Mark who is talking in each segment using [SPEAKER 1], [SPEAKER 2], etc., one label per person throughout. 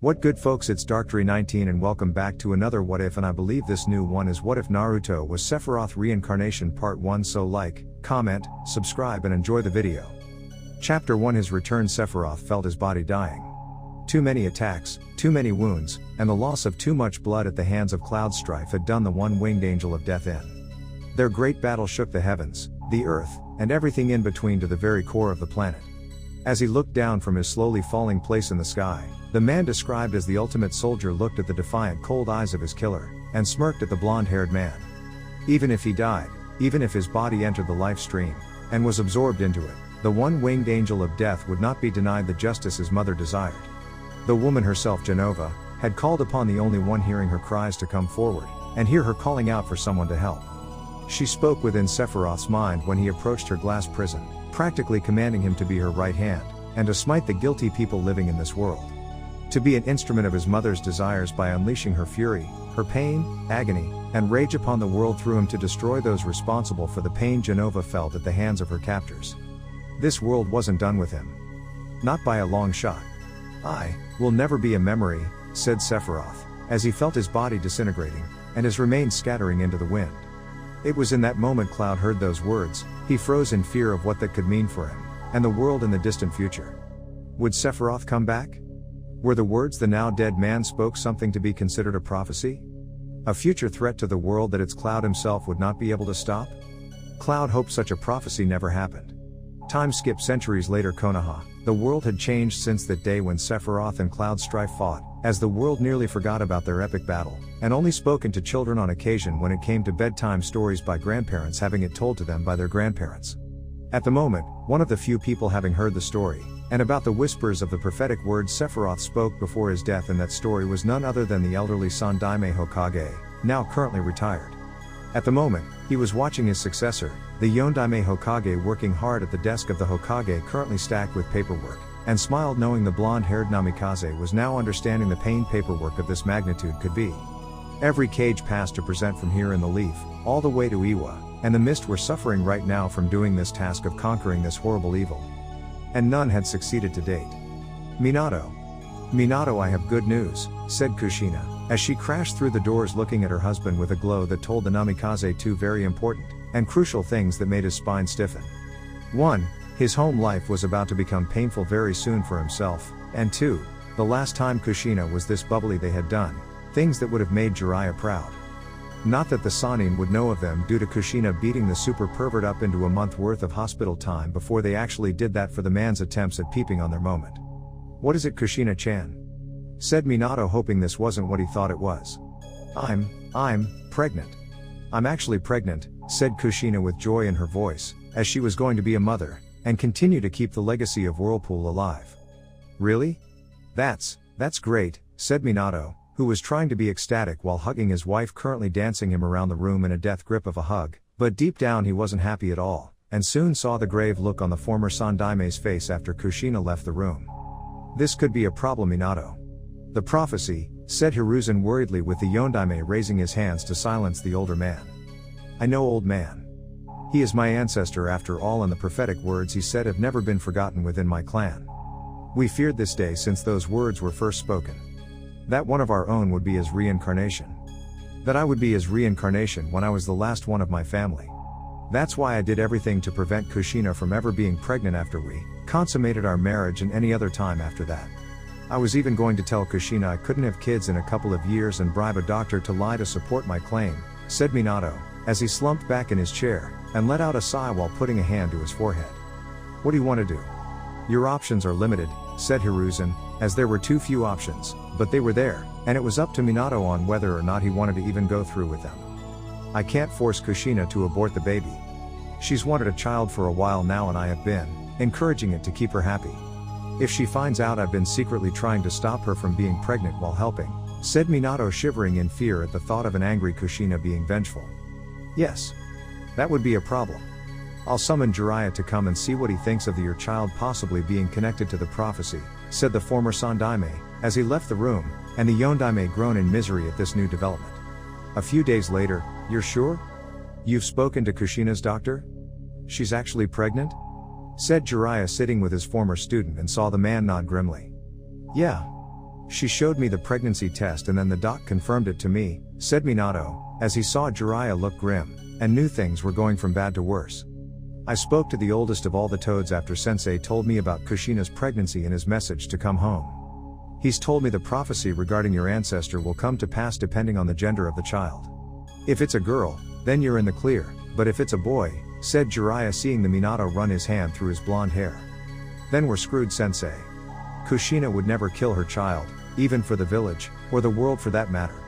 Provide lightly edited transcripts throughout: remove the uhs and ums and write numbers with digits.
[SPEAKER 1] What good folks, it's Dark319 and welcome back to another What If, and I believe this new one is What If Naruto was Sephiroth Reincarnation Part 1, so like, comment, subscribe and enjoy the video. Chapter 1. His return. Sephiroth felt his body dying. Too many attacks, too many wounds, and the loss of too much blood at the hands of Cloud Strife had done the one-winged angel of death in. Their great battle shook the heavens, the earth, and everything in between to the very core of the planet. As he looked down from his slowly falling place in the sky, the man described as the ultimate soldier looked at the defiant cold eyes of his killer, and smirked at the blonde-haired man. Even if he died, even if his body entered the life stream, and was absorbed into it, the one-winged angel of death would not be denied the justice his mother desired. The woman herself, Genova, had called upon the only one hearing her cries to come forward, and hear her calling out for someone to help. She spoke within Sephiroth's mind when he approached her glass prison, practically commanding him to be her right hand, and to smite the guilty people living in this world. To be an instrument of his mother's desires by unleashing her fury, her pain, agony, and rage upon the world through him to destroy those responsible for the pain Genova felt at the hands of her captors. This world wasn't done with him. Not by a long shot. "I will never be a memory," said Sephiroth, as he felt his body disintegrating, and his remains scattering into the wind. It was in that moment Cloud heard those words, he froze in fear of what that could mean for him, and the world in the distant future. Would Sephiroth come back? Were the words the now dead man spoke something to be considered a prophecy? A future threat to the world that its Cloud himself would not be able to stop? Cloud hoped such a prophecy never happened. Time skipped centuries later. Konoha. The world had changed since that day when Sephiroth and Cloud Strife fought, as the world nearly forgot about their epic battle, and only spoken to children on occasion when it came to bedtime stories by grandparents having it told to them by their grandparents. At the moment, one of the few people having heard the story, and about the whispers of the prophetic words Sephiroth spoke before his death in that story was none other than the elderly Sandaime Hokage, now currently retired. At the moment, he was watching his successor, the Yondaime Hokage, working hard at the desk of the Hokage currently stacked with paperwork, and smiled knowing the blonde-haired Namikaze was now understanding the pain paperwork of this magnitude could be. Every cage passed to present from here in the leaf, all the way to Iwa, and the mist were suffering right now from doing this task of conquering this horrible evil. And none had succeeded to date. Minato. "Minato, I have good news," said Kushina, as she crashed through the doors looking at her husband with a glow that told the Namikaze two very important, and crucial things that made his spine stiffen. 1. His home life was about to become painful very soon for himself, and 2. The last time Kushina was this bubbly they had done things that would have made Jiraiya proud. Not that the Sannin would know of them due to Kushina beating the super pervert up into a month worth of hospital time before they actually did that for the man's attempts at peeping on their moment. "What is it, Kushina-chan?" said Minato, hoping this wasn't what he thought it was. I'm pregnant. "I'm actually pregnant," said Kushina with joy in her voice, as she was going to be a mother, and continue to keep the legacy of Whirlpool alive. "Really? That's great," said Minato, who was trying to be ecstatic while hugging his wife, currently dancing him around the room in a death grip of a hug, but deep down he wasn't happy at all, and soon saw the grave look on the former Sandaime's face after Kushina left the room. "This could be a problem, Minato." "The prophecy," said Hiruzen worriedly, with the Yondaime raising his hands to silence the older man. "I know, old man. He is my ancestor after all, and the prophetic words he said have never been forgotten within my clan. We feared this day since those words were first spoken. That one of our own would be his reincarnation. That I would be his reincarnation when I was the last one of my family. That's why I did everything to prevent Kushina from ever being pregnant after we consummated our marriage and any other time after that. I was even going to tell Kushina I couldn't have kids in a couple of years and bribe a doctor to lie to support my claim," said Minato, as he slumped back in his chair, and let out a sigh while putting a hand to his forehead. "What do you want to do?" "Your options are limited," said Hiruzen, as there were too few options, but they were there, and it was up to Minato on whether or not he wanted to even go through with them. "I can't force Kushina to abort the baby. She's wanted a child for a while now, and I have been encouraging it to keep her happy. If she finds out I've been secretly trying to stop her from being pregnant while helping," said Minato, shivering in fear at the thought of an angry Kushina being vengeful. "Yes. That would be a problem. I'll summon Jiraiya to come and see what he thinks of your child possibly being connected to the prophecy," said the former Sandaime, as he left the room, and the Yondaime groaned in misery at this new development. A few days later. "You're sure? You've spoken to Kushina's doctor? She's actually pregnant?" said Jiraiya, sitting with his former student, and saw the man nod grimly. "Yeah. She showed me the pregnancy test and then the doc confirmed it to me, said Minato, as he saw Jiraiya look grim, and knew things were going from bad to worse. I spoke to the oldest of all the toads after Sensei told me about Kushina's pregnancy and his message to come home. He's told me the prophecy regarding your ancestor will come to pass depending on the gender of the child. If it's a girl, then you're in the clear, but if it's a boy, said Jiraiya seeing the Minato run his hand through his blonde hair. Then we're screwed, Sensei. Kushina would never kill her child, even for the village, or the world for that matter.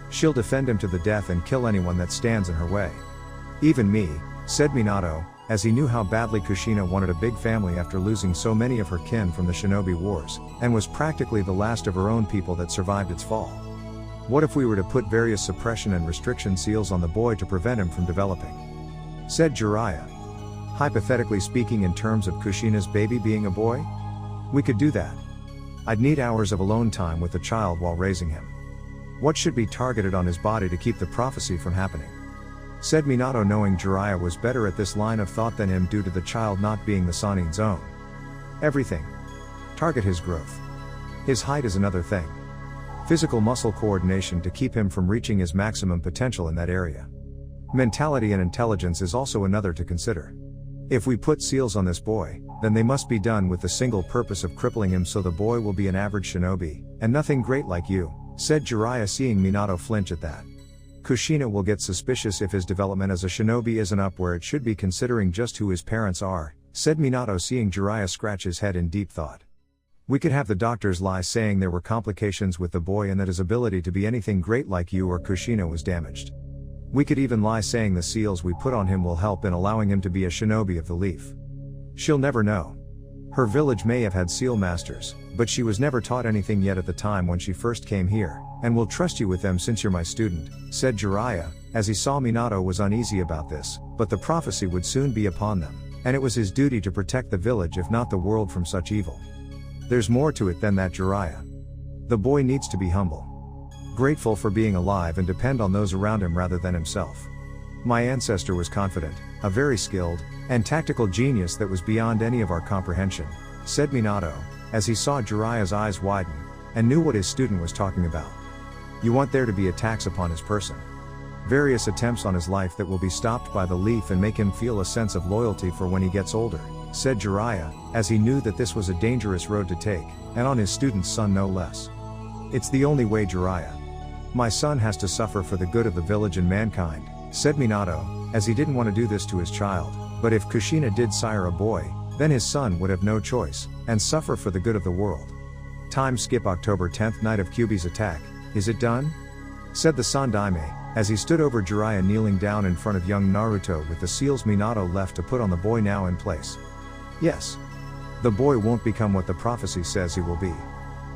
[SPEAKER 1] She'll defend him to the death and kill anyone that stands in her way. Even me, said Minato, as he knew how badly Kushina wanted a big family after losing so many of her kin from the Shinobi Wars, and was practically the last of her own people that survived its fall. What if we were to put various suppression and restriction seals on the boy to prevent him from developing? Said Jiraiya. Hypothetically speaking, in terms of Kushina's baby being a boy? We could do that. I'd need hours of alone time with the child while raising him. What should be targeted on his body to keep the prophecy from happening? Said Minato, knowing Jiraiya was better at this line of thought than him due to the child not being the Sannin's own. Everything. Target his growth. His height is another thing. Physical muscle coordination to keep him from reaching his maximum potential in that area. Mentality and intelligence is also another to consider. If we put seals on this boy, then they must be done with the single purpose of crippling him so the boy will be an average shinobi, and nothing great like you, said Jiraiya seeing Minato flinch at that. Kushina will get suspicious if his development as a shinobi isn't up where it should be considering just who his parents are, said Minato seeing Jiraiya scratch his head in deep thought. We could have the doctors lie saying there were complications with the boy and that his ability to be anything great like you or Kushina was damaged. We could even lie saying the seals we put on him will help in allowing him to be a shinobi of the leaf. She'll never know. Her village may have had seal masters, but she was never taught anything yet at the time when she first came here, and will trust you with them since you're my student, said Jiraiya, as he saw Minato was uneasy about this, but the prophecy would soon be upon them, and it was his duty to protect the village if not the world from such evil. There's more to it than that, Jiraiya. The boy needs to be humble. Grateful for being alive and depend on those around him rather than himself. My ancestor was confident, a very skilled, and tactical genius that was beyond any of our comprehension, said Minato, as he saw Jiraiya's eyes widen, and knew what his student was talking about. You want there to be attacks upon his person. Various attempts on his life that will be stopped by the leaf and make him feel a sense of loyalty for when he gets older, said Jiraiya, as he knew that this was a dangerous road to take, and on his student's son no less. It's the only way, Jiraiya. My son has to suffer for the good of the village and mankind, said Minato, as he didn't want to do this to his child, but if Kushina did sire a boy, then his son would have no choice, and suffer for the good of the world. Time skip October 10th, night of Kyuubi's attack, is it done? Said the Sandaime, as he stood over Jiraiya kneeling down in front of young Naruto with the seals Minato left to put on the boy now in place. Yes. The boy won't become what the prophecy says he will be.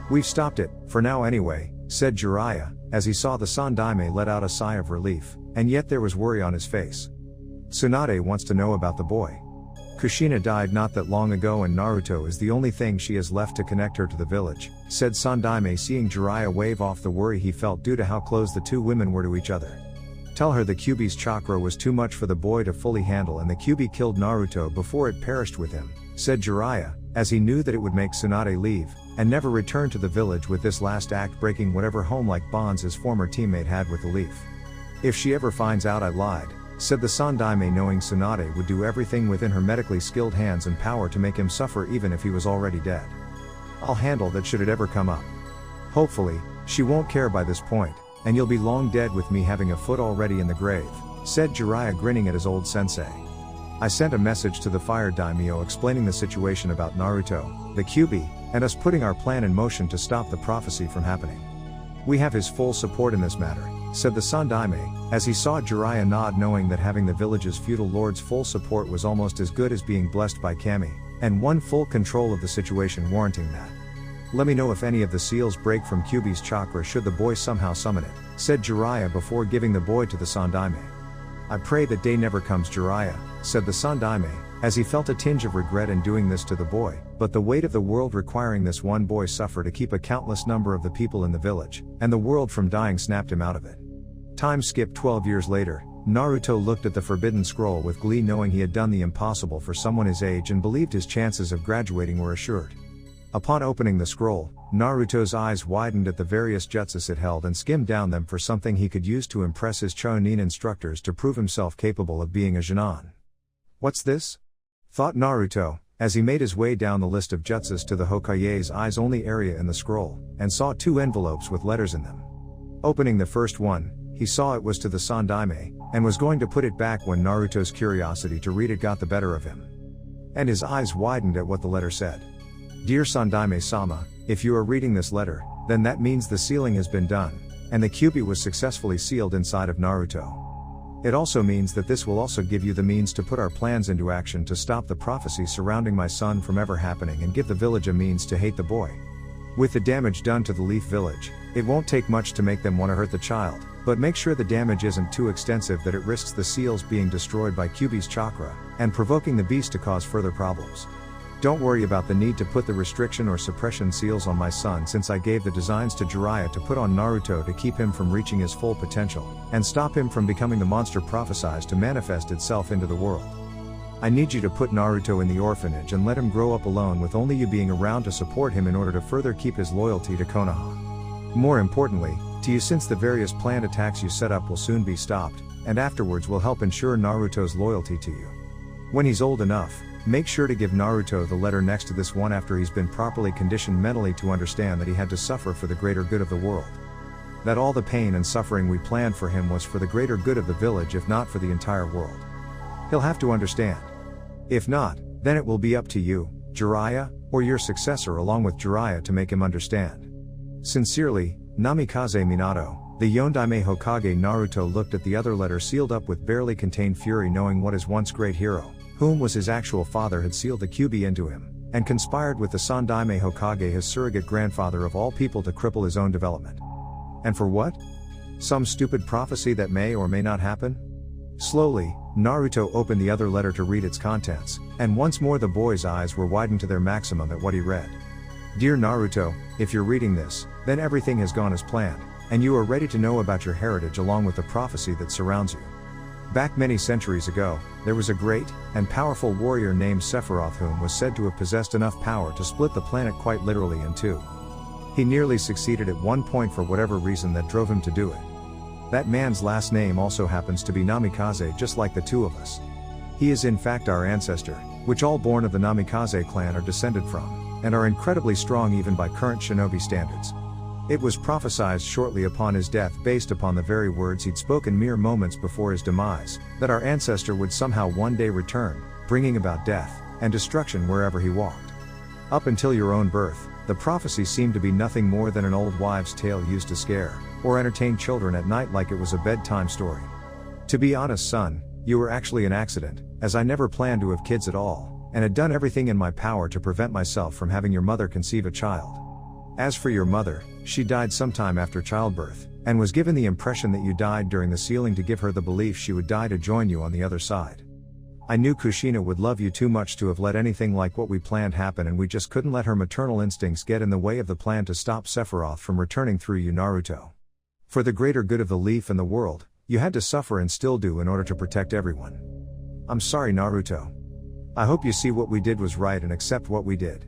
[SPEAKER 1] We've stopped it, for now anyway, said Jiraiya, as he saw the Sandaime let out a sigh of relief, and yet there was worry on his face. Tsunade wants to know about the boy. Kushina died not that long ago and Naruto is the only thing she has left to connect her to the village, said Sandaime seeing Jiraiya wave off the worry he felt due to how close the two women were to each other. Tell her the Kyuubi's chakra was too much for the boy to fully handle and the Kyuubi killed Naruto before it perished with him, said Jiraiya, as he knew that it would make Tsunade leave, and never return to the village with this last act breaking whatever home-like bonds his former teammate had with the leaf. If she ever finds out I lied, said the Sandaime knowing Tsunade would do everything within her medically skilled hands and power to make him suffer even if he was already dead. I'll handle that should it ever come up. Hopefully, she won't care by this point, and you'll be long dead with me having a foot already in the grave, said Jiraiya grinning at his old sensei. I sent a message to the fire daimyo explaining the situation about Naruto, the Kyuubi, and us putting our plan in motion to stop the prophecy from happening. We have his full support in this matter, said the Sandaime, as he saw Jiraiya nod knowing that having the village's feudal lord's full support was almost as good as being blessed by Kami, and one full control of the situation warranting that. Let me know if any of the seals break from Kyuubi's chakra should the boy somehow summon it, said Jiraiya before giving the boy to the Sandaime. I pray that day never comes, Jiraiya, said the Sandaime, as he felt a tinge of regret in doing this to the boy, but the weight of the world requiring this one boy suffer to keep a countless number of the people in the village, and the world from dying snapped him out of it. Time skip 12 years later, Naruto looked at the forbidden scroll with glee knowing he had done the impossible for someone his age and believed his chances of graduating were assured. Upon opening the scroll, Naruto's eyes widened at the various jutsus it held and skimmed down them for something he could use to impress his Chunin instructors to prove himself capable of being a Genin. What's this? Thought Naruto, as he made his way down the list of jutsus to the Hokage's eyes-only area in the scroll, and saw 2 envelopes with letters in them. Opening the first one, he saw it was to the Sandaime, and was going to put it back when Naruto's curiosity to read it got the better of him. And his eyes widened at what the letter said. Dear Sandaime-sama, if you are reading this letter, then that means the sealing has been done, and the Kyuubi was successfully sealed inside of Naruto. It also means that this will also give you the means to put our plans into action to stop the prophecy surrounding my son from ever happening and give the village a means to hate the boy. With the damage done to the Leaf Village, it won't take much to make them want to hurt the child, but make sure the damage isn't too extensive that it risks the seals being destroyed by Kyuubi's chakra, and provoking the beast to cause further problems. Don't worry about the need to put the restriction or suppression seals on my son, since I gave the designs to Jiraiya to put on Naruto to keep him from reaching his full potential, and stop him from becoming the monster prophesized to manifest itself into the world. I need you to put Naruto in the orphanage and let him grow up alone with only you being around to support him in order to further keep his loyalty to Konoha. More importantly, to you, since the various planned attacks you set up will soon be stopped, and afterwards will help ensure Naruto's loyalty to you. When he's old enough, make sure to give Naruto the letter next to this one after he's been properly conditioned mentally to understand that he had to suffer for the greater good of the world. That all the pain and suffering we planned for him was for the greater good of the village, if not for the entire world. He'll have to understand. If not, then it will be up to you, Jiraiya, or your successor along with Jiraiya to make him understand. Sincerely, Namikaze Minato. The Yondaime Hokage. Naruto looked at the other letter sealed up with barely contained fury, knowing what his once great hero, whom was his actual father, had sealed the Kyuubi into him, and conspired with the Sandaime Hokage, his surrogate grandfather of all people, to cripple his own development. And for what? Some stupid prophecy that may or may not happen? Slowly, Naruto opened the other letter to read its contents, and once more the boy's eyes were widened to their maximum at what he read. Dear Naruto, if you're reading this, then everything has gone as planned, and you are ready to know about your heritage along with the prophecy that surrounds you. Back many centuries ago, there was a great and powerful warrior named Sephiroth, whom was said to have possessed enough power to split the planet quite literally in two. He nearly succeeded at one point for whatever reason that drove him to do it. That man's last name also happens to be Namikaze, just like the two of us. He is in fact our ancestor, which all born of the Namikaze clan are descended from, and are incredibly strong even by current shinobi standards. It was prophesied shortly upon his death, based upon the very words he'd spoken mere moments before his demise, that our ancestor would somehow one day return, bringing about death and destruction wherever he walked. Up until your own birth, the prophecy seemed to be nothing more than an old wives' tale used to scare or entertain children at night like it was a bedtime story. To be honest, son, you were actually an accident, as I never planned to have kids at all, and had done everything in my power to prevent myself from having your mother conceive a child. As for your mother, she died sometime after childbirth, and was given the impression that you died during the sealing to give her the belief she would die to join you on the other side. I knew Kushina would love you too much to have let anything like what we planned happen, and we just couldn't let her maternal instincts get in the way of the plan to stop Sephiroth from returning through you, Naruto. For the greater good of the Leaf and the world, you had to suffer and still do in order to protect everyone. I'm sorry, Naruto. I hope you see what we did was right and accept what we did.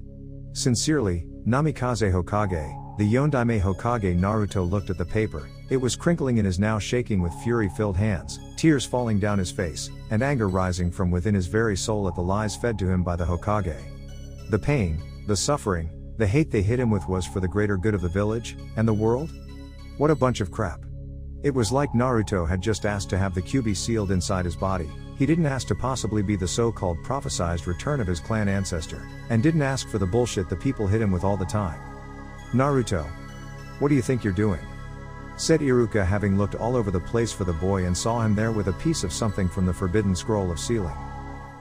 [SPEAKER 1] Sincerely, Namikaze Hokage. The Yondaime Hokage. Naruto looked at the paper. It was crinkling in his now shaking with fury-filled hands, tears falling down his face, and anger rising from within his very soul at the lies fed to him by the Hokage. The pain, the suffering, the hate they hit him with was for the greater good of the village and the world? What a bunch of crap. It was like Naruto had just asked to have the Kyuubi sealed inside his body. He didn't ask to possibly be the so-called prophesized return of his clan ancestor, and didn't ask for the bullshit the people hit him with all the time. Naruto. What do you think you're doing? Said Iruka, having looked all over the place for the boy and saw him there with a piece of something from the forbidden scroll of sealing.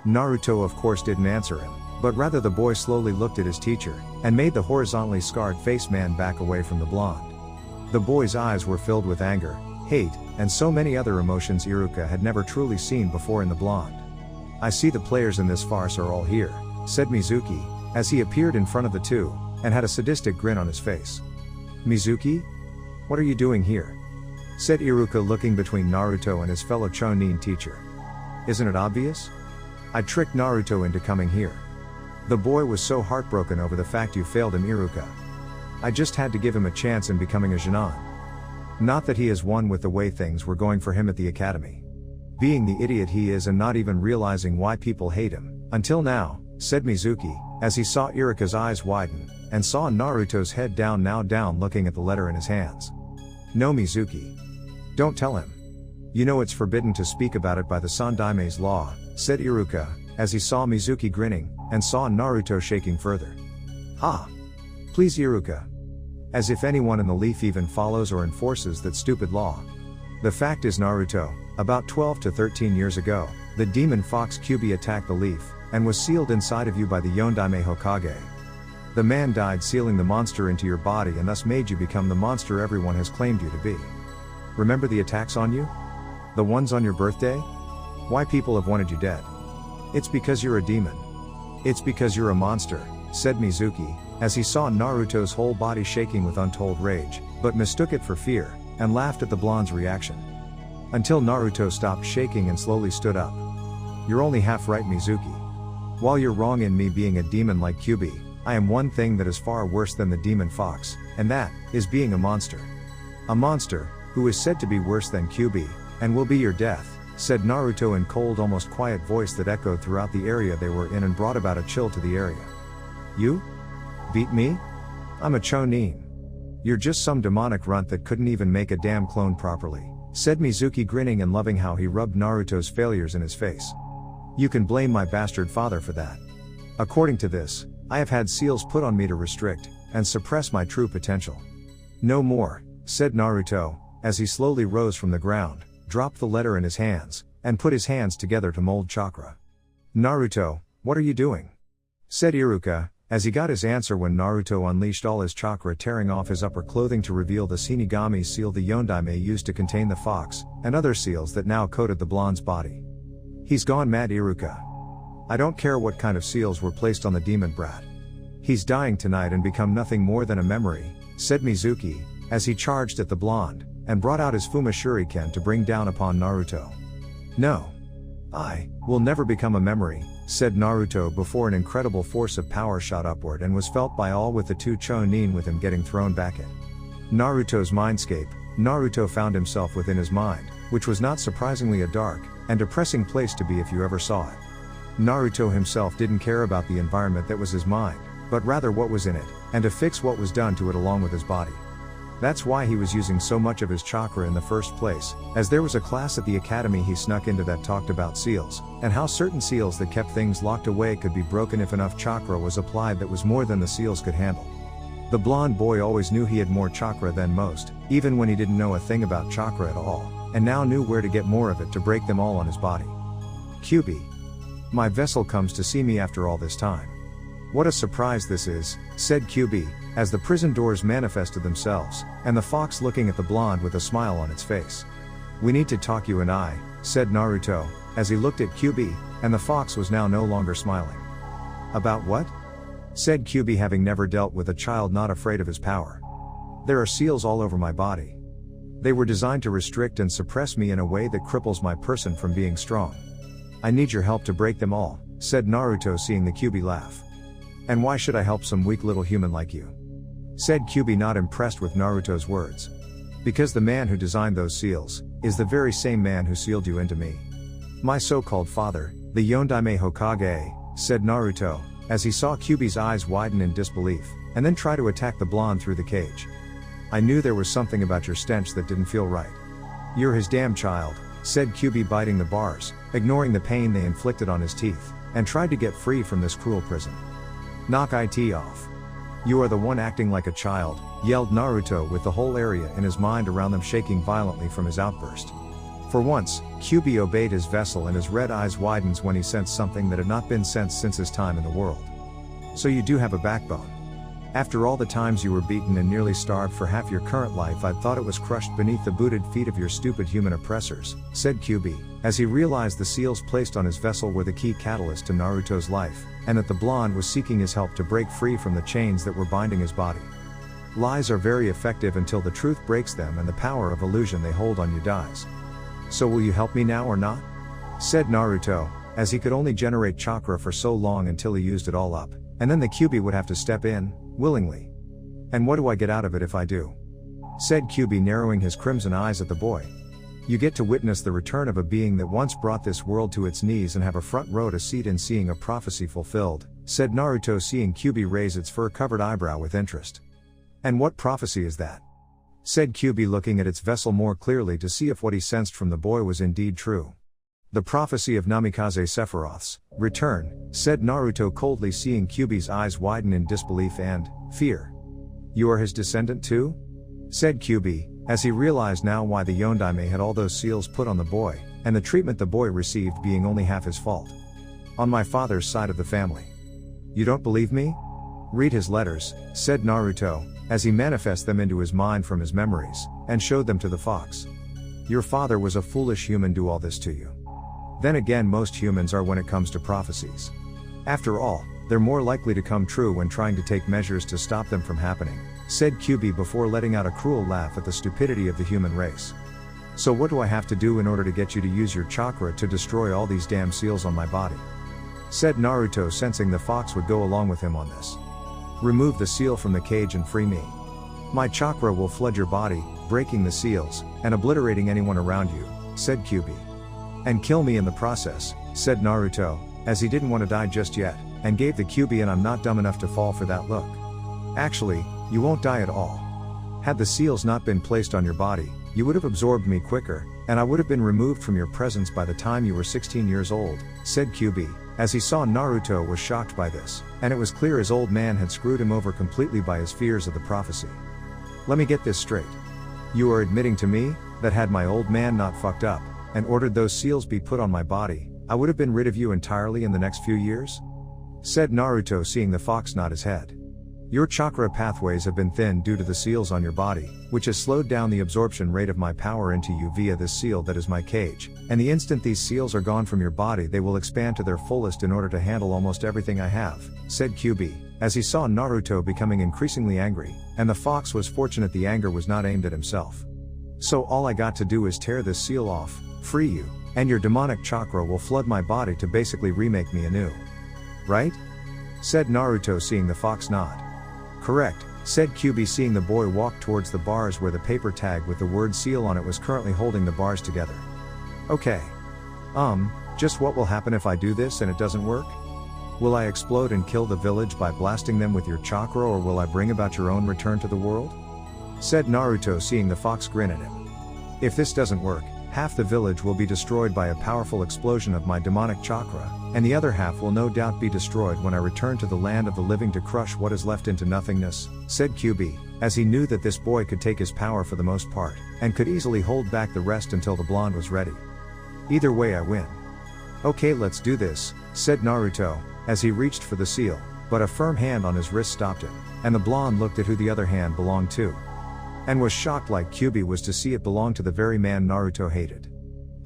[SPEAKER 1] Naruto of course didn't answer him, but rather the boy slowly looked at his teacher, and made the horizontally scarred face man back away from the blonde. The boy's eyes were filled with anger, hate, and so many other emotions Iruka had never truly seen before in the blonde. I see the players in this farce are all here, said Mizuki, as he appeared in front of the two, and had a sadistic grin on his face. Mizuki? What are you doing here? Said Iruka, looking between Naruto and his fellow Chunin teacher. Isn't it obvious? I tricked Naruto into coming here. The boy was so heartbroken over the fact you failed him, Iruka. I just had to give him a chance in becoming a Genin. Not that he is one with the way things were going for him at the academy. Being the idiot he is and not even realizing why people hate him, until now, said Mizuki, as he saw Iruka's eyes widen, and saw Naruto's head down looking at the letter in his hands. No, Mizuki. Don't tell him. You know it's forbidden to speak about it by the Sandaime's law, said Iruka, as he saw Mizuki grinning, and saw Naruto shaking further. Ah! Please, Iruka. As if anyone in the leaf even follows or enforces that stupid law. The fact is, Naruto, about 12 to 13 years ago, the demon fox Kyuubi attacked the leaf, and was sealed inside of you by the Yondaime Hokage. The man died sealing the monster into your body and thus made you become the monster everyone has claimed you to be. Remember the attacks on you? The ones on your birthday? Why people have wanted you dead? It's because you're a demon. It's because you're a monster, said Mizuki, as he saw Naruto's whole body shaking with untold rage, but mistook it for fear, and laughed at the blonde's reaction. Until Naruto stopped shaking and slowly stood up. You're only half right, Mizuki. While you're wrong in me being a demon like Kyuubi, I am one thing that is far worse than the demon fox, and that is being a monster. A monster, who is said to be worse than Kyuubi, and will be your death, said Naruto in cold, almost quiet voice that echoed throughout the area they were in and brought about a chill to the area. You? Beat me? I'm a Chonin. You're just some demonic runt that couldn't even make a damn clone properly, said Mizuki, grinning and loving how he rubbed Naruto's failures in his face. You can blame my bastard father for that. According to this, I have had seals put on me to restrict and suppress my true potential. No more, said Naruto, as he slowly rose from the ground, dropped the letter in his hands, and put his hands together to mold chakra. Naruto, what are you doing? Said Iruka, as he got his answer when Naruto unleashed all his chakra, tearing off his upper clothing to reveal the Shinigami seal the Yondaime used to contain the fox, and other seals that now coated the blonde's body. He's gone mad, Iruka. I don't care what kind of seals were placed on the demon brat. He's dying tonight and become nothing more than a memory, said Mizuki, as he charged at the blonde, and brought out his Fuma Shuriken to bring down upon Naruto. No. I will never become a memory, said Naruto before an incredible force of power shot upward and was felt by all, with the two Chonin with him getting thrown back in Naruto's mindscape. Naruto found himself within his mind, which was not surprisingly a dark and depressing place to be if you ever saw it. Naruto himself didn't care about the environment that was his mind, but rather what was in it, and to fix what was done to it along with his body. That's why he was using so much of his chakra in the first place, as there was a class at the academy he snuck into that talked about seals, and how certain seals that kept things locked away could be broken if enough chakra was applied that was more than the seals could handle. The blonde boy always knew he had more chakra than most, even when he didn't know a thing about chakra at all, and now knew where to get more of it to break them all on his body. Kyuubi. My vessel comes to see me after all this time. What a surprise this is, said Kyuubi, as the prison doors manifested themselves, and the fox looking at the blonde with a smile on its face. We need to talk, you and I, said Naruto, as he looked at Kyuubi, and the fox was now no longer smiling. About what? Said Kyuubi, having never dealt with a child not afraid of his power. There are seals all over my body. They were designed to restrict and suppress me in a way that cripples my person from being strong. I need your help to break them all, said Naruto, seeing the Kyuubi laugh. And why should I help some weak little human like you? Said Kyuubi, not impressed with Naruto's words. Because the man who designed those seals is the very same man who sealed you into me. My so-called father, the Yondaime Hokage, said Naruto, as he saw Kyuubi's eyes widen in disbelief, and then try to attack the blonde through the cage. I knew there was something about your stench that didn't feel right. You're his damn child, said Kyuubi, biting the bars, ignoring the pain they inflicted on his teeth, and tried to get free from this cruel prison. Knock it off. You are the one acting like a child, yelled Naruto, with the whole area in his mind around them shaking violently from his outburst. For once, Kyuubi obeyed his vessel, and his red eyes widened when he sensed something that had not been sensed since his time in the world. So you do have a backbone. After all the times you were beaten and nearly starved for half your current life, I'd thought it was crushed beneath the booted feet of your stupid human oppressors, said Kyuubi, as he realized the seals placed on his vessel were the key catalyst to Naruto's life, and that the blonde was seeking his help to break free from the chains that were binding his body. Lies are very effective until the truth breaks them and the power of illusion they hold on you dies. So will you help me now or not? Said Naruto, as he could only generate chakra for so long until he used it all up, and then the Kyuubi would have to step in, willingly. And what do I get out of it if I do? Said Kyuubi, narrowing his crimson eyes at the boy. You get to witness the return of a being that once brought this world to its knees and have a front row to seat in seeing a prophecy fulfilled, said Naruto, seeing Kyuubi raise its fur-covered eyebrow with interest. And what prophecy is that? Said Kyuubi, looking at its vessel more clearly to see if what he sensed from the boy was indeed true. The prophecy of Namikaze Sephiroth's return, said Naruto coldly, seeing Kyuubi's eyes widen in disbelief and fear. You are his descendant too? Said Kyuubi, as he realized now why the Yondaime had all those seals put on the boy, and the treatment the boy received being only half his fault. On my father's side of the family. You don't believe me? Read his letters, said Naruto, as he manifested them into his mind from his memories, and showed them to the fox. Your father was a foolish human, do all this to you. Then again, most humans are when it comes to prophecies. After all, they're more likely to come true when trying to take measures to stop them from happening, said Kyuubi before letting out a cruel laugh at the stupidity of the human race. So what do I have to do in order to get you to use your chakra to destroy all these damn seals on my body? Said Naruto, sensing the fox would go along with him on this. Remove the seal from the cage and free me. My chakra will flood your body, breaking the seals, and obliterating anyone around you, said Kyuubi. And kill me in the process, said Naruto, as he didn't want to die just yet, and gave the Kyuubi an "I'm not dumb enough to fall for that" look. Actually, you won't die at all. Had the seals not been placed on your body, you would have absorbed me quicker, and I would have been removed from your presence by the time you were 16 years old, said Kyuubi, as he saw Naruto was shocked by this, and it was clear his old man had screwed him over completely by his fears of the prophecy. Let me get this straight. You are admitting to me, that had my old man not fucked up, and ordered those seals be put on my body, I would have been rid of you entirely in the next few years? Said Naruto, seeing the fox nod his head. Your chakra pathways have been thinned due to the seals on your body, which has slowed down the absorption rate of my power into you via this seal that is my cage, and the instant these seals are gone from your body they will expand to their fullest in order to handle almost everything I have, said Kyuubi, as he saw Naruto becoming increasingly angry, and the fox was fortunate the anger was not aimed at himself. So all I got to do is tear this seal off, free you, and your demonic chakra will flood my body to basically remake me anew. Right? Said Naruto, seeing the fox nod. Correct, said Kyuubi, seeing the boy walk towards the bars where the paper tag with the word seal on it was currently holding the bars together. Okay. Just what will happen if I do this and it doesn't work? Will I explode and kill the village by blasting them with your chakra, or will I bring about your own return to the world? Said Naruto, seeing the fox grin at him. If this doesn't work, half the village will be destroyed by a powerful explosion of my demonic chakra, and the other half will no doubt be destroyed when I return to the land of the living to crush what is left into nothingness, said Kyuubi, as he knew that this boy could take his power for the most part, and could easily hold back the rest until the blonde was ready. Either way I win. Okay, let's do this, said Naruto, as he reached for the seal, but a firm hand on his wrist stopped him, and the blonde looked at who the other hand belonged to. And was shocked like Kyuubi was to see it belong to the very man Naruto hated.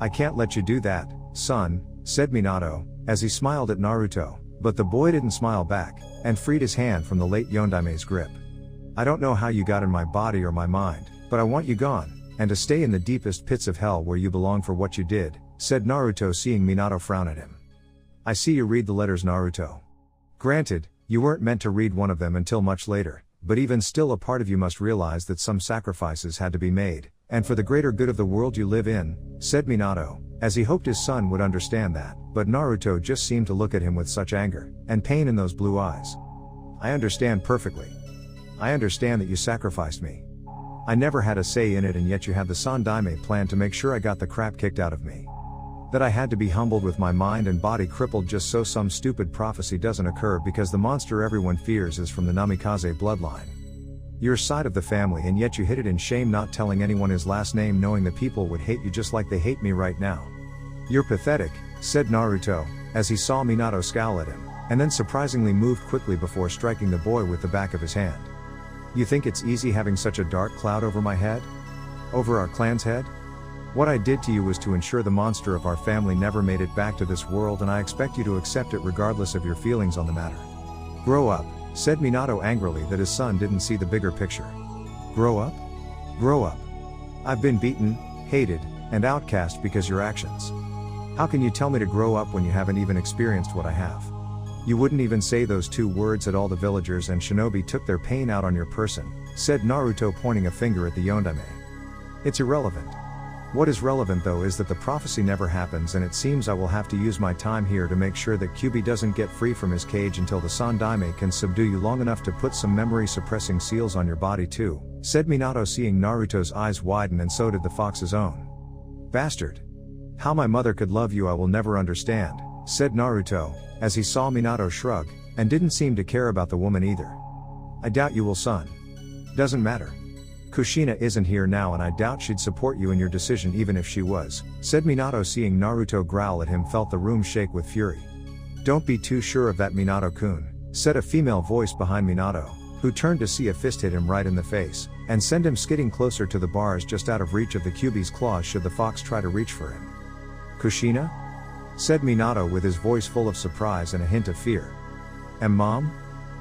[SPEAKER 1] I can't let you do that, son, said Minato, as he smiled at Naruto, but the boy didn't smile back, and freed his hand from the late Yondaime's grip. I don't know how you got in my body or my mind, but I want you gone, and to stay in the deepest pits of hell where you belong for what you did, said Naruto, seeing Minato frown at him. I see you read the letters, Naruto. Granted, you weren't meant to read one of them until much later, but even still a part of you must realize that some sacrifices had to be made, and for the greater good of the world you live in, said Minato, as he hoped his son would understand that, but Naruto just seemed to look at him with such anger and pain in those blue eyes. I understand perfectly. I understand that you sacrificed me. I never had a say in it, and yet you had the Sandaime plan to make sure I got the crap kicked out of me. That I had to be humbled with my mind and body crippled just so some stupid prophecy doesn't occur, because the monster everyone fears is from the Namikaze bloodline. Your side of the family, and yet you hid it in shame, not telling anyone his last name, knowing the people would hate you just like they hate me right now. You're pathetic, said Naruto, as he saw Minato scowl at him, and then surprisingly moved quickly before striking the boy with the back of his hand. You think it's easy having such a dark cloud over my head? Over our clan's head? What I did to you was to ensure the monster of our family never made it back to this world, and I expect you to accept it regardless of your feelings on the matter. Grow up, said Minato angrily, that his son didn't see the bigger picture. Grow up? Grow up. I've been beaten, hated, and outcast because your actions. How can you tell me to grow up when you haven't even experienced what I have? You wouldn't even say those 2 words at all. The villagers and shinobi took their pain out on your person, said Naruto, pointing a finger at the Yondaime. It's irrelevant. What is relevant though is that the prophecy never happens, and it seems I will have to use my time here to make sure that Kyubi doesn't get free from his cage until the Sandaime can subdue you long enough to put some memory suppressing seals on your body too, said Minato, seeing Naruto's eyes widen, and so did the fox's own. Bastard. How my mother could love you I will never understand, said Naruto, as he saw Minato shrug, and didn't seem to care about the woman either. I doubt you will, son. Doesn't matter. Kushina isn't here now, and I doubt she'd support you in your decision even if she was, said Minato, seeing Naruto growl at him felt the room shake with fury. Don't be too sure of that, Minato-kun, said a female voice behind Minato, who turned to see a fist hit him right in the face, and send him skidding closer to the bars just out of reach of the Kyubi's claws should the fox try to reach for him. Kushina? Said Minato with his voice full of surprise and a hint of fear. And Mom?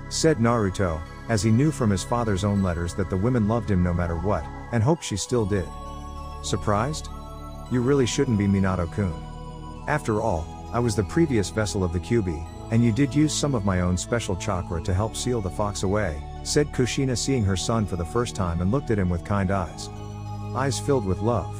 [SPEAKER 1] Said Naruto, as he knew from his father's own letters that the women loved him no matter what, and hoped she still did. Surprised? You really shouldn't be, Minato-kun. After all, I was the previous vessel of the Kyubi, and you did use some of my own special chakra to help seal the fox away, said Kushina, seeing her son for the first time, and looked at him with kind eyes. Eyes filled with love.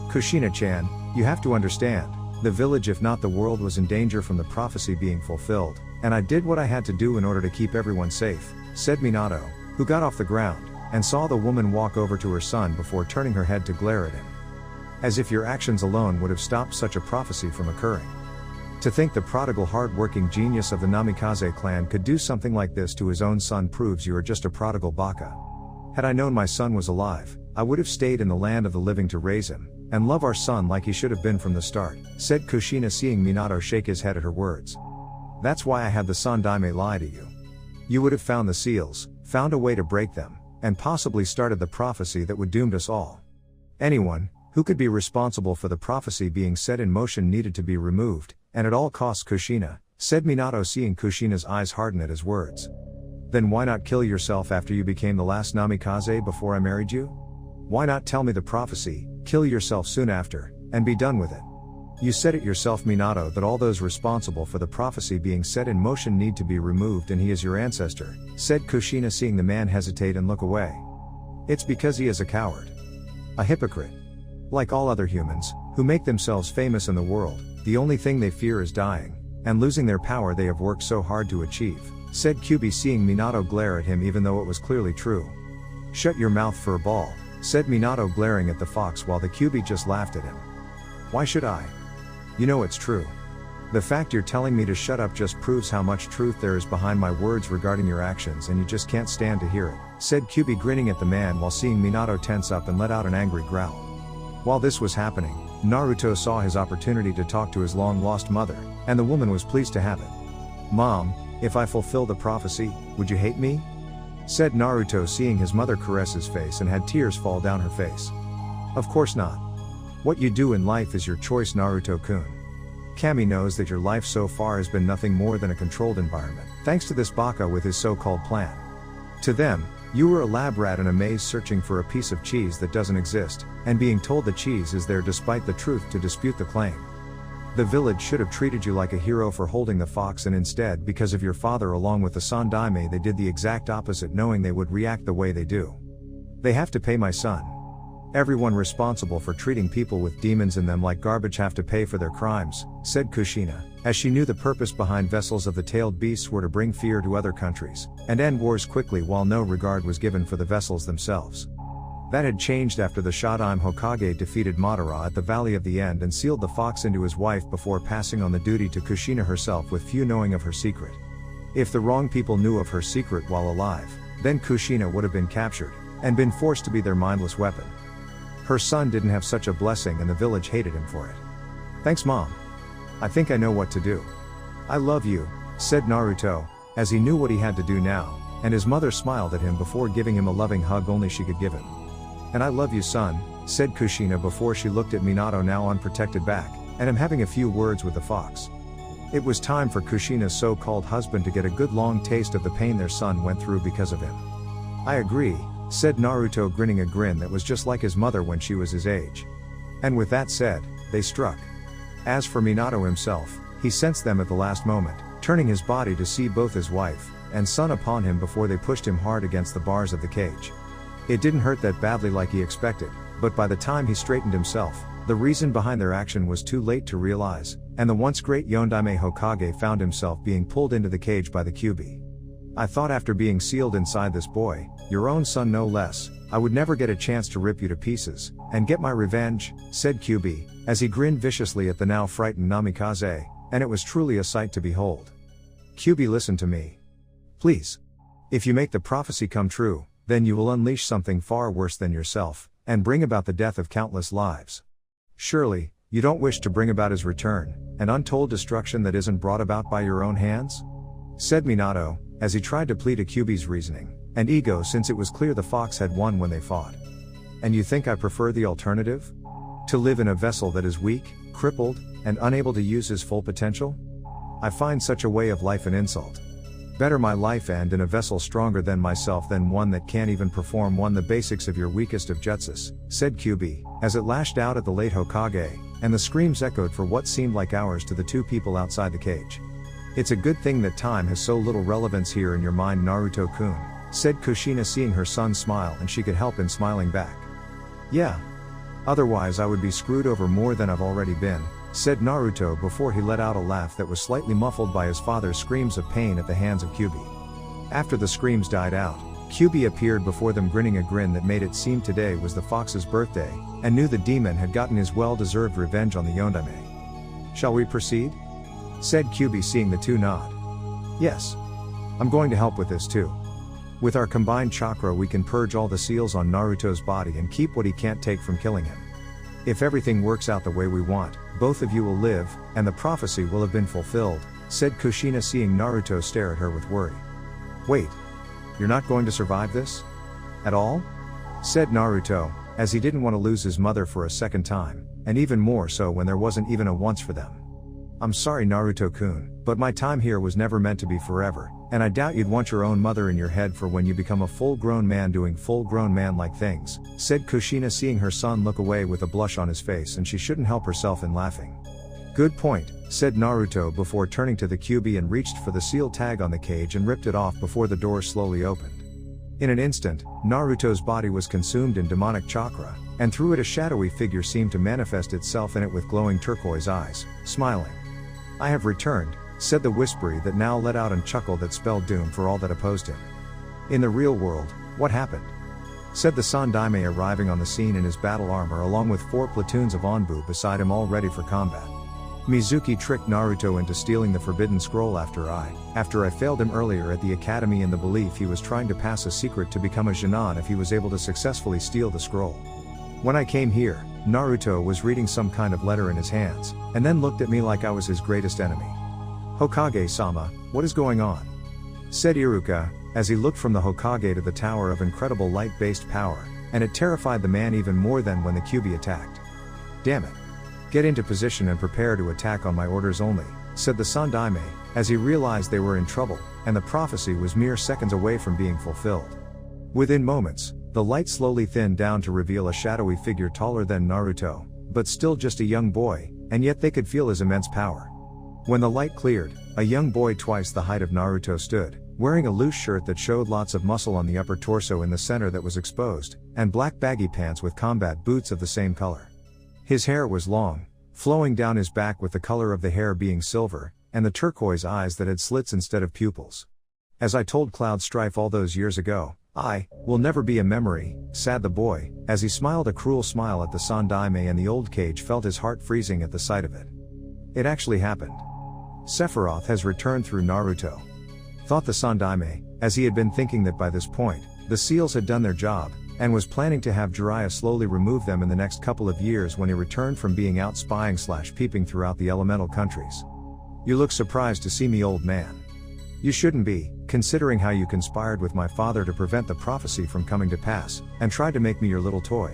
[SPEAKER 1] Kushina-chan, you have to understand, the village if not the world was in danger from the prophecy being fulfilled, and I did what I had to do in order to keep everyone safe, said Minato, who got off the ground, and saw the woman walk over to her son before turning her head to glare at him. As if your actions alone would have stopped such a prophecy from occurring. To think the prodigal hard-working genius of the Namikaze clan could do something like this to his own son proves you are just a prodigal baka. Had I known my son was alive, I would have stayed in the land of the living to raise him, and love our son like he should have been from the start, said Kushina, seeing Minato shake his head at her words. That's why I had the Sandaime lie to you. You would have found the seals, found a way to break them, and possibly started the prophecy that would doomed us all. Anyone who could be responsible for the prophecy being set in motion needed to be removed, and at all costs. Kushina, said Minato, seeing Kushina's eyes harden at his words. Then why not kill yourself after you became the last Namikaze before I married you? Why not tell me the prophecy, kill yourself soon after, and be done with it? You said it yourself, Minato, that all those responsible for the prophecy being set in motion need to be removed, and he is your ancestor, said Kushina, seeing the man hesitate and look away. It's because he is a coward. A hypocrite. Like all other humans, who make themselves famous in the world, the only thing they fear is dying, and losing their power they have worked so hard to achieve, said Kyubi, seeing Minato glare at him even though it was clearly true. Shut your mouth for a ball, said Minato, glaring at the fox while the Kyubi just laughed at him. Why should I? You know it's true. The fact you're telling me to shut up just proves how much truth there is behind my words regarding your actions, and you just can't stand to hear it, said Kyubi, grinning at the man while seeing Minato tense up and let out an angry growl. While this was happening, Naruto saw his opportunity to talk to his long-lost mother, and the woman was pleased to have it. Mom, if I fulfill the prophecy, would you hate me? Said Naruto, seeing his mother caress his face and had tears fall down her face. Of course not. What you do in life is your choice, Naruto-kun. Kami knows that your life so far has been nothing more than a controlled environment, thanks to this baka with his so-called plan. To them, you were a lab rat in a maze searching for a piece of cheese that doesn't exist, and being told the cheese is there despite the truth to dispute the claim. The village should have treated you like a hero for holding the fox, and instead, because of your father along with the Sandaime, they did the exact opposite, knowing they would react the way they do. They have to pay, my son. Everyone responsible for treating people with demons in them like garbage have to pay for their crimes, said Kushina, as she knew the purpose behind vessels of the tailed beasts were to bring fear to other countries, and end wars quickly, while no regard was given for the vessels themselves. That had changed after the Shodaime Hokage defeated Madara at the Valley of the End and sealed the fox into his wife before passing on the duty to Kushina herself, with few knowing of her secret. If the wrong people knew of her secret while alive, then Kushina would have been captured, and been forced to be their mindless weapon. Her son didn't have such a blessing, and the village hated him for it. Thanks, Mom. I think I know what to do. I love you, said Naruto, as he knew what he had to do now, and his mother smiled at him before giving him a loving hug only she could give him. And I love you, son, said Kushina before she looked at Minato, now unprotected, back, and him having a few words with the fox. It was time for Kushina's so-called husband to get a good long taste of the pain their son went through because of him. I agree, said Naruto, grinning a grin that was just like his mother when she was his age. And with that said, they struck. As for Minato himself, he sensed them at the last moment, turning his body to see both his wife and son upon him before they pushed him hard against the bars of the cage. It didn't hurt that badly like he expected, but by the time he straightened himself, the reason behind their action was too late to realize, and the once great Yondaime Hokage found himself being pulled into the cage by the Kyuubi. I thought after being sealed inside this boy, your own son no less, I would never get a chance to rip you to pieces, and get my revenge, said Kyuubi, as he grinned viciously at the now frightened Namikaze, and it was truly a sight to behold. Kyuubi, listen to me. Please. If you make the prophecy come true, then you will unleash something far worse than yourself, and bring about the death of countless lives. Surely, you don't wish to bring about his return, an untold destruction that isn't brought about by your own hands? Said Minato, as he tried to plead Kyuubi's reasoning and ego, since it was clear the fox had won when they fought. And you think I prefer the alternative? To live in a vessel that is weak, crippled, and unable to use his full potential? I find such a way of life an insult. Better my life end in a vessel stronger than myself than one that can't even perform the basics of your weakest of jutsus, said Kyuubi, as it lashed out at the late Hokage, and the screams echoed for what seemed like hours to the two people outside the cage. It's a good thing that time has so little relevance here in your mind, Naruto-kun, said Kushina, seeing her son smile, and she could help in smiling back. Yeah. Otherwise I would be screwed over more than I've already been, said Naruto before he let out a laugh that was slightly muffled by his father's screams of pain at the hands of Kyuubi. After the screams died out, Kyuubi appeared before them, grinning a grin that made it seem today was the fox's birthday, and knew the demon had gotten his well-deserved revenge on the Yondaime. Shall we proceed? Said Kyuubi, seeing the two nod. Yes. I'm going to help with this too. With our combined chakra we can purge all the seals on Naruto's body and keep what he can't take from killing him. If everything works out the way we want, both of you will live, and the prophecy will have been fulfilled, said Kushina, seeing Naruto stare at her with worry. Wait. You're not going to survive this? At all? Said Naruto, as he didn't want to lose his mother for a second time, and even more so when there wasn't even a once for them. I'm sorry, Naruto-kun, but my time here was never meant to be forever, and I doubt you'd want your own mother in your head for when you become a full-grown man doing full-grown man-like things, said Kushina, seeing her son look away with a blush on his face, and she shouldn't help herself in laughing. Good point, said Naruto before turning to the Kyuubi and reached for the seal tag on the cage and ripped it off before the door slowly opened. In an instant, Naruto's body was consumed in demonic chakra, and through it a shadowy figure seemed to manifest itself in it with glowing turquoise eyes, smiling. I have returned, said the whispery that now let out a chuckle that spelled doom for all that opposed him. In the real world, what happened? Said the Sandaime, arriving on the scene in his battle armor along with 4 platoons of Onbu beside him, all ready for combat. Mizuki tricked Naruto into stealing the forbidden scroll after I failed him earlier at the academy in the belief he was trying to pass a secret to become a Genin if he was able to successfully steal the scroll. When I came here, Naruto was reading some kind of letter in his hands, and then looked at me like I was his greatest enemy. Hokage-sama, what is going on? Said Iruka, as he looked from the Hokage to the tower of incredible light-based power, and it terrified the man even more than when the Kyuubi attacked. Damn it. Get into position and prepare to attack on my orders only, said the Sandaime, as he realized they were in trouble, and the prophecy was mere seconds away from being fulfilled. Within moments, the light slowly thinned down to reveal a shadowy figure taller than Naruto, but still just a young boy, and yet they could feel his immense power. When the light cleared, a young boy twice the height of Naruto stood, wearing a loose shirt that showed lots of muscle on the upper torso in the center that was exposed, and black baggy pants with combat boots of the same color. His hair was long, flowing down his back with the color of the hair being silver, and the turquoise eyes that had slits instead of pupils. As I told Cloud Strife all those years ago, I will never be a memory, said the boy, as he smiled a cruel smile at the Sandaime, and the old cage felt his heart freezing at the sight of it. It actually happened. Sephiroth has returned through Naruto. Thought the Sandaime, as he had been thinking that by this point, the seals had done their job, and was planning to have Jiraiya slowly remove them in the next couple of years when he returned from being out spying/peeping throughout the elemental countries. You look surprised to see me, old man. You shouldn't be, considering how you conspired with my father to prevent the prophecy from coming to pass, and tried to make me your little toy.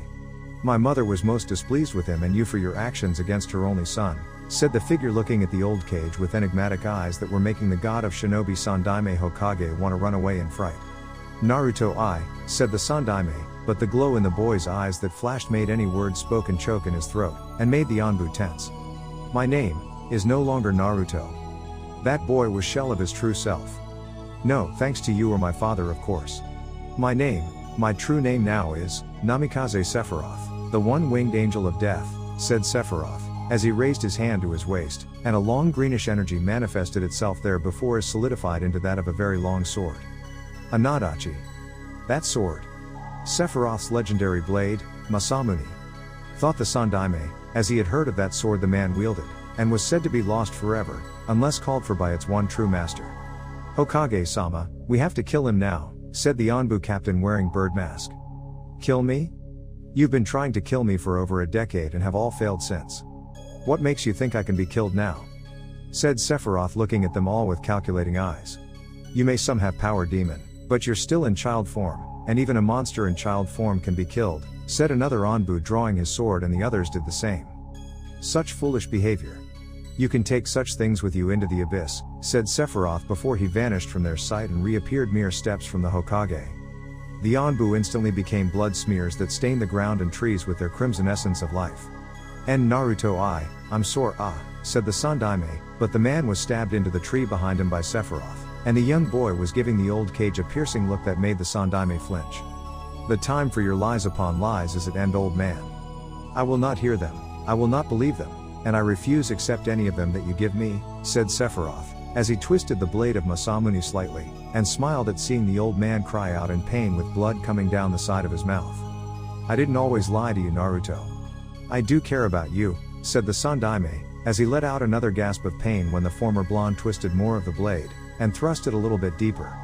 [SPEAKER 1] My mother was most displeased with him and you for your actions against her only son, said the figure, looking at the old cage with enigmatic eyes that were making the god of shinobi Sandaime Hokage want to run away in fright. Naruto, said the Sandaime, but the glow in the boy's eyes that flashed made any word spoken choke in his throat, and made the Onbu tense. My name is no longer Naruto. That boy was shell of his true self. No, thanks to you or my father, of course. My true name now is Namikaze Sephiroth, the one-winged angel of death, said Sephiroth, as he raised his hand to his waist, and a long greenish energy manifested itself there before it solidified into that of a very long sword. A Nadachi. That sword. Sephiroth's legendary blade, Masamune. Thought the Sandaime, as he had heard of that sword the man wielded, and was said to be lost forever, unless called for by its one true master. Hokage-sama, we have to kill him now, said the Anbu captain wearing bird mask. Kill me? You've been trying to kill me for over a decade and have all failed since. What makes you think I can be killed now? Said Sephiroth, looking at them all with calculating eyes. You may some have power, demon, but you're still in child form, and even a monster in child form can be killed, said another Anbu, drawing his sword, and the others did the same. Such foolish behavior. You can take such things with you into the abyss, said Sephiroth before he vanished from their sight and reappeared mere steps from the Hokage. The Anbu instantly became blood smears that stained the ground and trees with their crimson essence of life. And Naruto, I'm sore, said the Sandaime, but the man was stabbed into the tree behind him by Sephiroth, and the young boy was giving the old cage a piercing look that made the Sandaime flinch. The time for your lies upon lies is at end, old man. I will not hear them, I will not believe them, and I refuse accept any of them that you give me, said Sephiroth, as he twisted the blade of Masamune slightly, and smiled at seeing the old man cry out in pain with blood coming down the side of his mouth. I didn't always lie to you, Naruto. I do care about you, said the Sandaime, as he let out another gasp of pain when the former blonde twisted more of the blade, and thrust it a little bit deeper.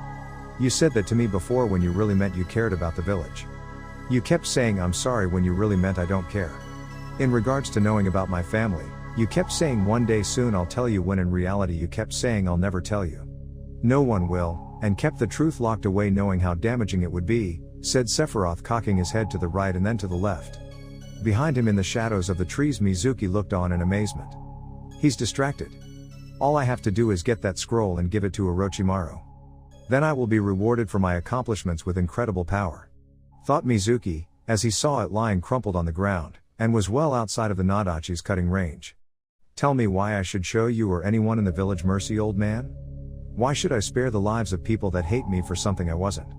[SPEAKER 1] You said that to me before when you really meant you cared about the village. You kept saying I'm sorry when you really meant I don't care. In regards to knowing about my family, you kept saying one day soon I'll tell you, when in reality you kept saying I'll never tell you. No one will, and kept the truth locked away knowing how damaging it would be, said Sephiroth, cocking his head to the right and then to the left. Behind him in the shadows of the trees, Mizuki looked on in amazement. He's distracted. All I have to do is get that scroll and give it to Orochimaru. Then I will be rewarded for my accomplishments with incredible power. Thought Mizuki, as he saw it lying crumpled on the ground, and was well outside of the Nadachi's cutting range. Tell me why I should show you or anyone in the village mercy, old man? Why should I spare the lives of people that hate me for something I wasn't?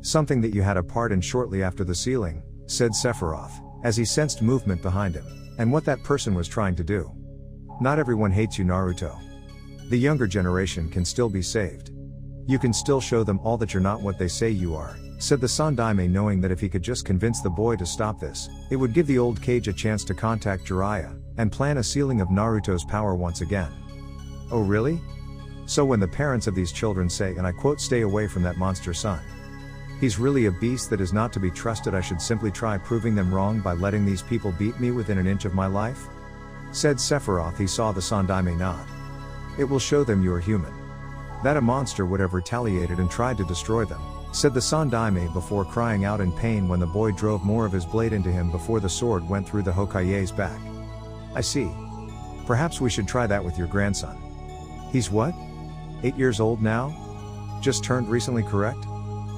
[SPEAKER 1] Something that you had a part in shortly after the sealing, said Sephiroth, as he sensed movement behind him, and what that person was trying to do. Not everyone hates you, Naruto. The younger generation can still be saved. You can still show them all that you're not what they say you are, said the Sandaime, knowing that if he could just convince the boy to stop this, it would give the old cage a chance to contact Jiraiya, and plan a sealing of Naruto's power once again. Oh really? So when the parents of these children say, and I quote, stay away from that monster son. He's really a beast that is not to be trusted, I should simply try proving them wrong by letting these people beat me within an inch of my life? Said Sephiroth. He saw the Sandaime nod. It will show them you are human. That a monster would have retaliated and tried to destroy them, said the Sandaime before crying out in pain when the boy drove more of his blade into him before the sword went through the Hokage's back. I see. Perhaps we should try that with your grandson. He's what? 8 years old now? Just turned recently, correct?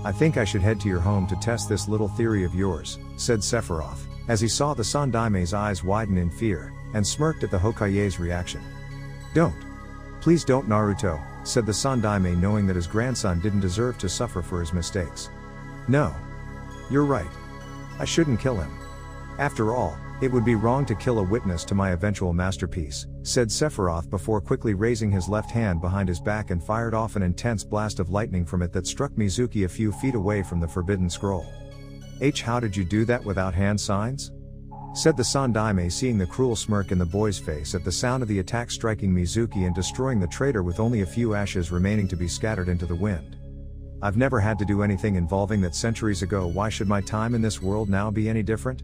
[SPEAKER 1] I think I should head to your home to test this little theory of yours, said Sephiroth, as he saw the Sandaime's eyes widen in fear, and smirked at the Hokage's reaction. Don't. Please don't, Naruto, said the Sandaime, knowing that his grandson didn't deserve to suffer for his mistakes. No. You're right. I shouldn't kill him. After all, it would be wrong to kill a witness to my eventual masterpiece, said Sephiroth before quickly raising his left hand behind his back and fired off an intense blast of lightning from it that struck Mizuki a few feet away from the forbidden scroll. How did you do that without hand signs? Said the Sandaime, seeing the cruel smirk in the boy's face at the sound of the attack striking Mizuki and destroying the traitor with only a few ashes remaining to be scattered into the wind. I've never had to do anything involving that centuries ago. Why should my time in this world now be any different?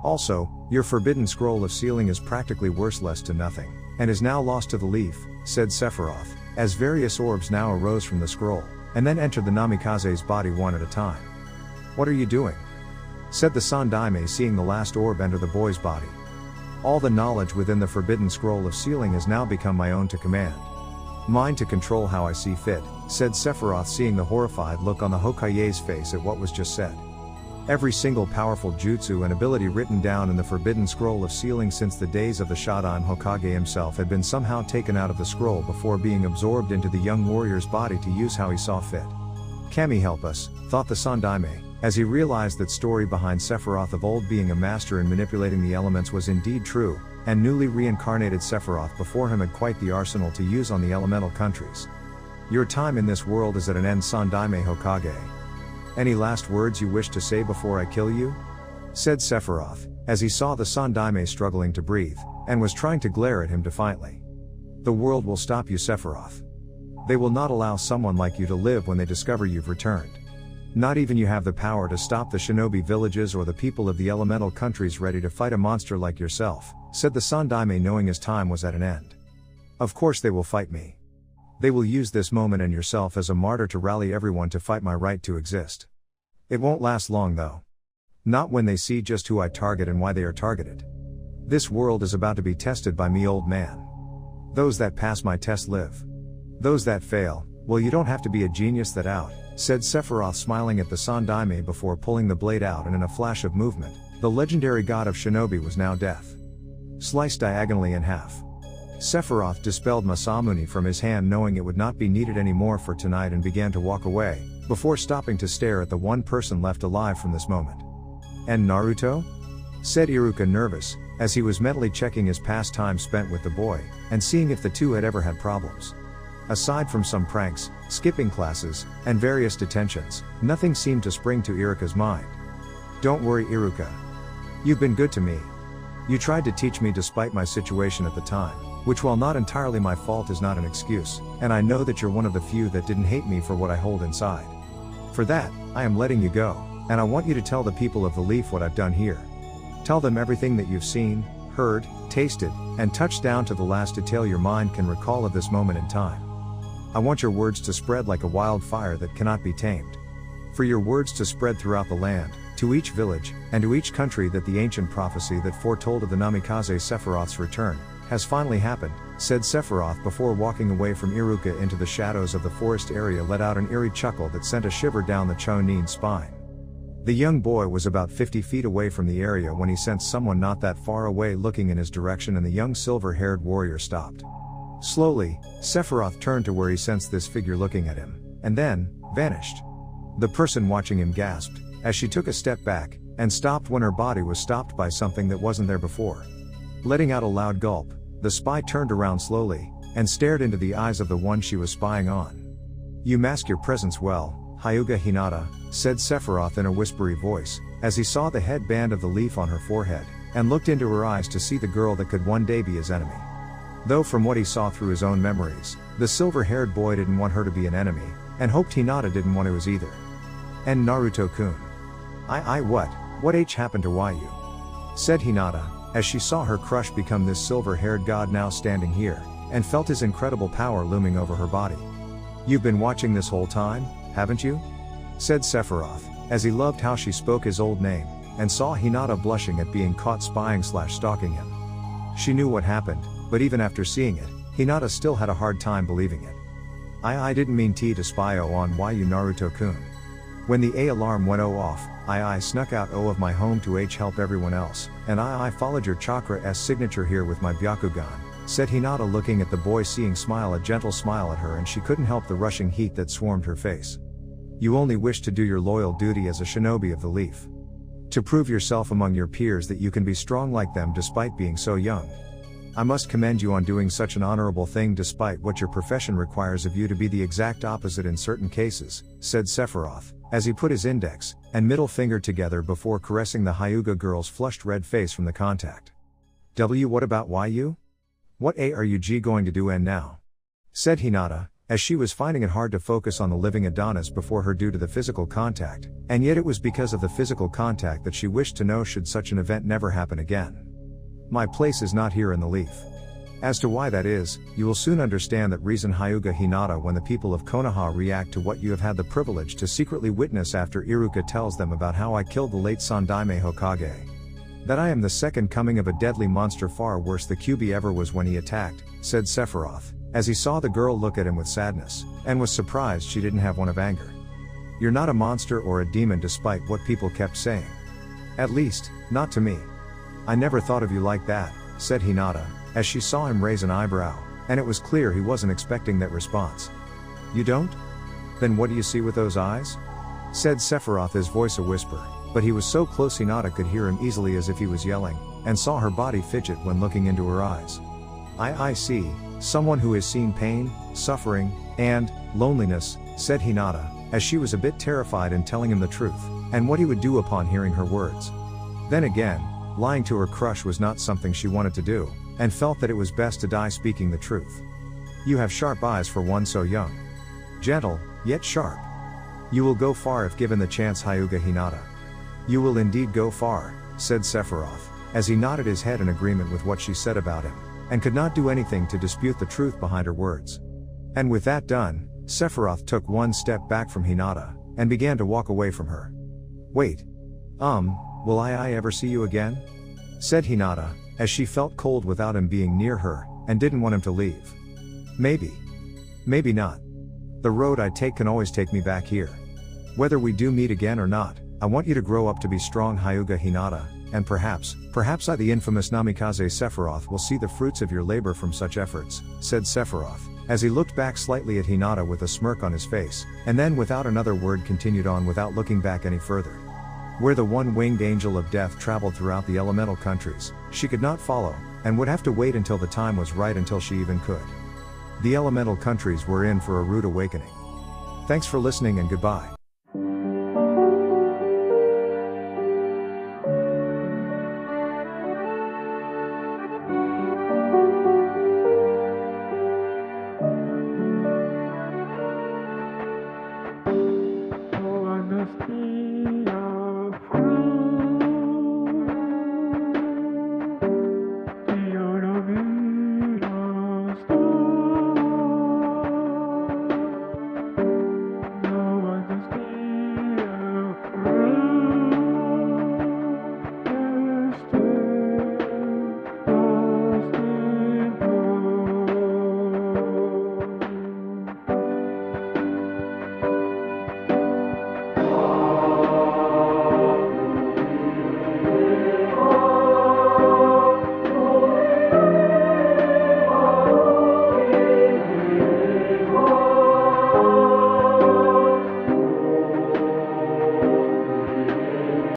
[SPEAKER 1] Also, your forbidden scroll of sealing is practically worthless to nothing, and is now lost to the leaf, said Sephiroth, as various orbs now arose from the scroll, and then entered the Namikaze's body one at a time. What are you doing? Said the Sandaime, seeing the last orb enter the boy's body. All the knowledge within the forbidden scroll of sealing has now become my own to command. Mine to control how I see fit, said Sephiroth, seeing the horrified look on the Hokage's face at what was just said. Every single powerful jutsu and ability written down in the forbidden scroll of sealing since the days of the Shodan Hokage himself had been somehow taken out of the scroll before being absorbed into the young warrior's body to use how he saw fit. Kami help us, thought the Sandaime, as he realized that story behind Sephiroth of old being a master in manipulating the elements was indeed true, and newly reincarnated Sephiroth before him had quite the arsenal to use on the elemental countries. Your time in this world is at an end, Sandaime Hokage. Any last words you wish to say before I kill you? Said Sephiroth, as he saw the Sandaime struggling to breathe, and was trying to glare at him defiantly. The world will stop you, Sephiroth. They will not allow someone like you to live when they discover you've returned. Not even you have the power to stop the shinobi villages or the people of the elemental countries ready to fight a monster like yourself, said the Sandaime, knowing his time was at an end. Of course they will fight me. They will use this moment and yourself as a martyr to rally everyone to fight my right to exist. It won't last long though. Not when they see just who I target and why they are targeted. This world is about to be tested by me, old man. Those that pass my test live. Those that fail, well, you don't have to be a genius that out, said Sephiroth, smiling at the Sandaime before pulling the blade out, and in a flash of movement, the legendary god of shinobi was now death. Sliced diagonally in half. Sephiroth dispelled Masamune from his hand, knowing it would not be needed anymore for tonight, and began to walk away, before stopping to stare at the one person left alive from this moment. And Naruto? Said Iruka, nervous, as he was mentally checking his past time spent with the boy, and seeing if the two had ever had problems. Aside from some pranks, skipping classes, and various detentions, nothing seemed to spring to Iruka's mind. Don't worry, Iruka. You've been good to me. You tried to teach me despite my situation at the time, which, while not entirely my fault, is not an excuse, and I know that you're one of the few that didn't hate me for what I hold inside. For that, I am letting you go, and I want you to tell the people of the Leaf what I've done here. Tell them everything that you've seen, heard, tasted, and touched down to the last detail your mind can recall of this moment in time. I want your words to spread like a wildfire that cannot be tamed. For your words to spread throughout the land, to each village, and to each country, that the ancient prophecy that foretold of the Namikaze Sephiroth's return has finally happened, said Sephiroth before walking away from Iruka into the shadows of the forest area. Let out an eerie chuckle that sent a shiver down the Chonin's spine. The young boy was about 50 feet away from the area when he sensed someone not that far away looking in his direction, and the young silver-haired warrior stopped. Slowly, Sephiroth turned to where he sensed this figure looking at him, and then vanished. The person watching him gasped, as she took a step back, and stopped when her body was stopped by something that wasn't there before. Letting out a loud gulp, the spy turned around slowly, and stared into the eyes of the one she was spying on. You mask your presence well, Hyuga Hinata, said Sephiroth in a whispery voice, as he saw the headband of the leaf on her forehead, and looked into her eyes to see the girl that could one day be his enemy. Though from what he saw through his own memories, the silver-haired boy didn't want her to be an enemy, and hoped Hinata didn't want to either. And Naruto-kun. What happened to Yu? Said Hinata, as she saw her crush become this silver-haired god now standing here, and felt his incredible power looming over her body. You've been watching this whole time, haven't you? Said Sephiroth, as he loved how she spoke his old name, and saw Hinata blushing at being caught spying/stalking him. She knew what happened, but even after seeing it, Hinata still had a hard time believing it. I didn't mean to spy on Yu, Naruto-kun. When the A alarm went off, I snuck out of my home to help everyone else, and I followed your Chakra-S signature here with my Byakugan, said Hinata, looking at the boy, seeing a gentle smile at her, and she couldn't help the rushing heat that swarmed her face. You only wish to do your loyal duty as a shinobi of the Leaf. To prove yourself among your peers that you can be strong like them despite being so young. I must commend you on doing such an honorable thing despite what your profession requires of you to be the exact opposite in certain cases, said Sephiroth, as he put his index and middle finger together before caressing the Hyuga girl's flushed red face from the contact. What about Yu? What are you going to do now? Said Hinata, as she was finding it hard to focus on the living Adonis before her due to the physical contact, and yet it was because of the physical contact that she wished to know should such an event never happen again. My place is not here in the Leaf. As to why that is, you will soon understand that reason, Hyuga Hinata, when the people of Konoha react to what you have had the privilege to secretly witness after Iruka tells them about how I killed the late Sandaime Hokage. That I am the second coming of a deadly monster far worse than Kyuubi ever was when he attacked, said Sephiroth, as he saw the girl look at him with sadness, and was surprised she didn't have one of anger. You're not a monster or a demon despite what people kept saying. At least, not to me. I never thought of you like that, said Hinata, as she saw him raise an eyebrow, and it was clear he wasn't expecting that response. You don't? Then what do you see with those eyes? Said Sephiroth, his voice a whisper, but he was so close Hinata could hear him easily as if he was yelling, and saw her body fidget when looking into her eyes. I see, someone who has seen pain, suffering, and loneliness, said Hinata, as she was a bit terrified in telling him the truth, and what he would do upon hearing her words. Then again, lying to her crush was not something she wanted to do, and felt that it was best to die speaking the truth. You have sharp eyes for one so young. Gentle, yet sharp. You will go far if given the chance, Hyuga Hinata. You will indeed go far, said Sephiroth, as he nodded his head in agreement with what she said about him, and could not do anything to dispute the truth behind her words. And with that done, Sephiroth took one step back from Hinata, and began to walk away from her. Wait. Will I ever see you again? Said Hinata, as she felt cold without him being near her, and didn't want him to leave. Maybe. Maybe not. The road I take can always take me back here. Whether we do meet again or not, I want you to grow up to be strong, Hyuga Hinata, and perhaps I, the infamous Namikaze Sephiroth, will see the fruits of your labor from such efforts, said Sephiroth, as he looked back slightly at Hinata with a smirk on his face, and then without another word continued on without looking back any further. Where the one-winged angel of death traveled throughout the elemental countries, she could not follow, and would have to wait until the time was right until she even could. The elemental countries were in for a rude awakening. Thanks for listening and goodbye.